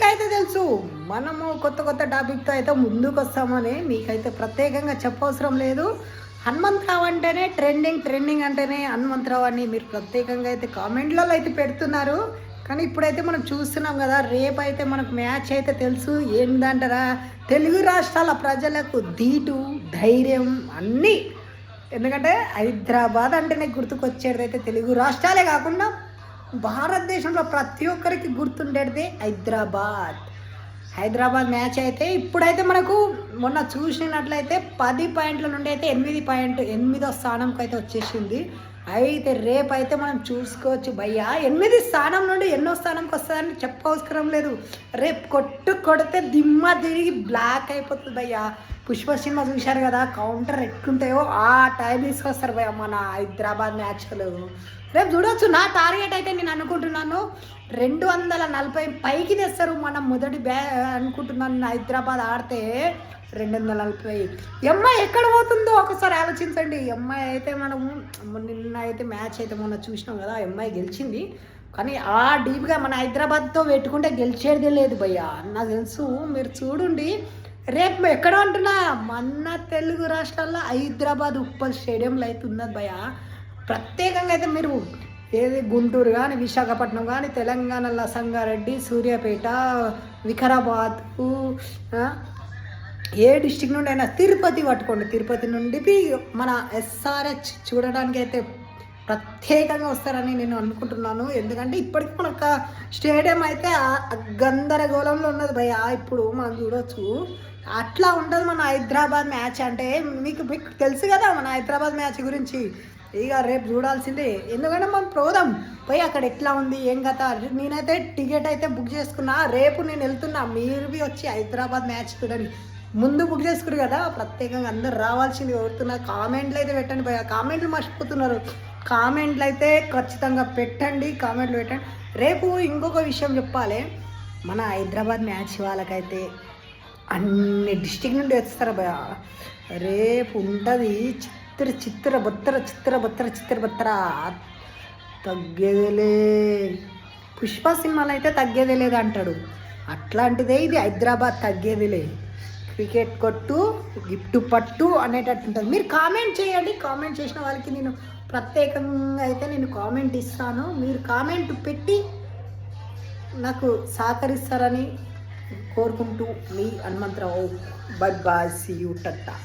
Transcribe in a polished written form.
అయితే తెలుసు మనము కొత్త కొత్త టాపిక్తో అయితే ముందుకు వస్తామని మీకైతే ప్రత్యేకంగా చెప్పవసరం లేదు. హనుమంతరావు అంటేనే ట్రెండింగ్ అంటేనే హనుమంతరావు అని మీరు ప్రత్యేకంగా అయితే కామెంట్లలో అయితే పెడుతున్నారు. కానీ ఇప్పుడైతే మనం చూస్తున్నాం కదా, రేపు అయితే మనకు మ్యాచ్ అయితే తెలుసు. ఏంటంటారా, తెలుగు రాష్ట్రాల ప్రజలకు ధీటు ధైర్యం అన్నీ. ఎందుకంటే హైదరాబాద్ అంటేనే గుర్తుకొచ్చేది అయితే తెలుగు రాష్ట్రాలే కాకుండా భారతదేశంలో ప్రతి ఒక్కరికి గుర్తుండేది హైదరాబాద్ మ్యాచ్ అయితే ఇప్పుడైతే మనకు మొన్న చూసినట్లయితే 10 పాయింట్ల నుండి అయితే 8వ స్థానంకి అయితే వచ్చేసింది. అయితే రేపు అయితే మనం చూసుకోవచ్చు భయ్యా, 8 స్థానం నుండి ఎన్నో స్థానంకి వస్తుందని చెప్పవసరం లేదు. రేపు కొడితే దిమ్మ తిరిగి బ్లాక్ అయిపోతుంది భయ్యా. పుష్ప సినిమా చూశారు కదా, కౌంటర్ ఎట్లుంటాయో ఆ టైం తీసుకొస్తారు భయ్యా మన హైదరాబాద్ మ్యాచ్లు. రేపు చూడవచ్చు. నా టార్గెట్ అయితే నేను అనుకుంటున్నాను 240 పైకి తెస్తారు. మనం మొదటి అనుకుంటున్నాను హైదరాబాద్ ఆడితే 240. ఎంఐ ఎక్కడ పోతుందో ఒకసారి ఆలోచించండి. ఎంఐ అయితే మనము నిన్న అయితే మ్యాచ్ అయితే మొన్న చూసినాం కదా, ఎంఐ గెలిచింది. కానీ ఆ డీప్గా మన హైదరాబాద్తో పెట్టుకుంటే గెలిచేదే లేదు భయ్యా, నాకు తెలుసు. మీరు చూడండి రేపు ఎక్కడ అంటున్నా, మన తెలుగు రాష్ట్రాల్లో హైదరాబాద్ ఉప్పల్ స్టేడియంలో అయితే ఉన్నది భయ్యా. ప్రత్యేకంగా అయితే మీరు ఏది గుంటూరు కానీ, విశాఖపట్నం కానీ, తెలంగాణలో సంగారెడ్డి, సూర్యాపేట, వికారాబాద్, ఏ డిస్టిక్ నుండి అయినా తిరుపతి పట్టుకోండి. తిరుపతి నుండి మన ఎస్ఆర్హెచ్ చూడడానికి అయితే ప్రత్యేకంగా వస్తారని నేను అనుకుంటున్నాను. ఎందుకంటే ఇప్పటికీ మనకు స్టేడియం అయితే గందరగోళంలో ఉన్నది భయ్యా. ఇప్పుడు మనం చూడవచ్చు. అట్లా ఉంటుంది మన హైదరాబాద్ మ్యాచ్ అంటే. మీకు తెలుసు కదా మన హైదరాబాద్ మ్యాచ్ గురించి. ఇక రేపు చూడాల్సిందే. ఎందుకంటే మనం పోయి అక్కడ ఎట్లా ఉంది ఏం కదా. నేనైతే టికెట్ అయితే బుక్ చేసుకున్నా. రేపు నేను వెళ్తున్నా. మీరు వచ్చి హైదరాబాద్ మ్యాచ్ చూడండి. ముందు బుక్ చేసుకున్నారు కదా, ప్రత్యేకంగా అందరు రావాల్సింది కోరుతున్నారు. కామెంట్లు అయితే పెట్టండి భయ్యా. కామెంట్లు మర్చిపోతున్నారు. కామెంట్లు అయితే ఖచ్చితంగా పెట్టండి. కామెంట్లు పెట్టండి. రేపు ఇంకొక విషయం చెప్పాలి. మన హైదరాబాద్ మ్యాచ్ వాళ్ళకైతే అన్ని డిస్టిక్ నుండి వస్తారు భయ్యా. రేపు ఉంటుంది చిత్ర బత్తర తగ్గేదేలే. పుష్ప సినిమాలు అయితే తగ్గేదే లేదు అంటాడు. అట్లాంటిదే ఇది హైదరాబాద్ తగ్గేదిలే. క్రికెట్ కొట్టు గిఫ్ట్ పట్టు అనేటట్టు ఉంటుంది. మీరు కామెంట్ చేయండి. కామెంట్ చేసిన వాళ్ళకి నేను ప్రత్యేకంగా అయితే నేను కామెంట్ ఇస్తాను. మీరు కామెంట్ పెట్టి నాకు సహకరిస్తారని కోరుకుంటూ మీ Hanumantharao. Bye bye, see you, Tata.